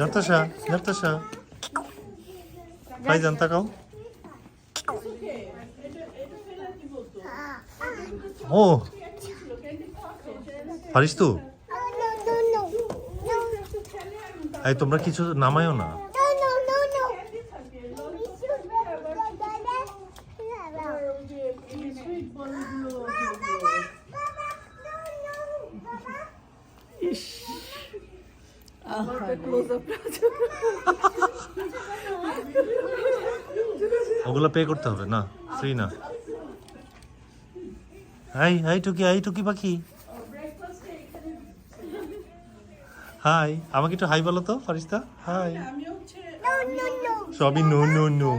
Natasha, Natasha. Faizan তাকাও। ও পারিস তো? এই তোমরা কিছু নামায়ও না। ওগুলো পে করতে হবে না, ফ্রি না। হাই হাই টুকি, হাই টুকি পাখি। হাই, আমাকে একটু হাই বলো তো ফারিস্তা। হাই। সবই নো নো নো।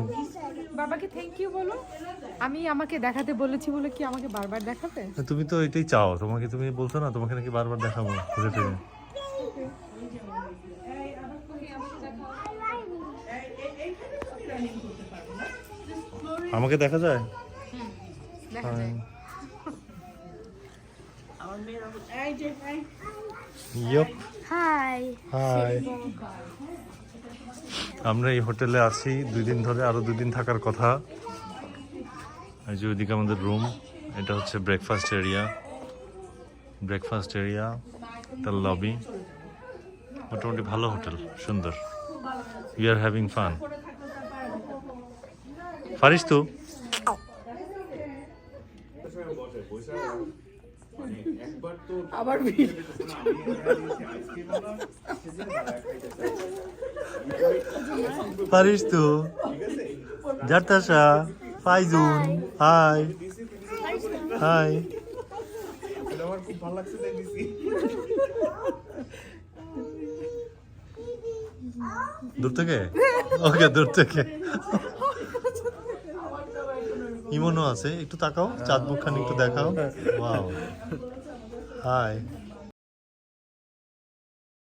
বাবাকে থ্যাংক ইউ বলো। আমি আমাকে দেখাতে বলেছি বলে কি আমাকে বারবার দেখাবে? তুমি তো এটাই চাও, তোমাকে তুমি বলছো না তোমাকে নাকি বারবার দেখাবো ঘুরে ফিরে। আমাকে দেখা যায়? দেখা যায়। ইয়প। হাই। হাই। আমরা এই হোটেলে আছি 2 দিন ধরে, আরো 2 দিন থাকার কথা। এই যে ওইদিকে আমাদের রুম, এটা হচ্ছে ব্রেকফাস্ট এরিয়া, তার লবি। মোটামুটি ভালো হোটেল, সুন্দর। We are having fun. Faris তো আবার পারিস তো। জারতাশা, ফাইজুন, হাই হাই। আমার খুব ভালো লাগছে তাই দিছি। দূর থেকে? ওকে, দূর থেকে। ইমনও আছে, একটু তাকাও, চাঁদ মুখখানি একটু দেখাও। Wow, high.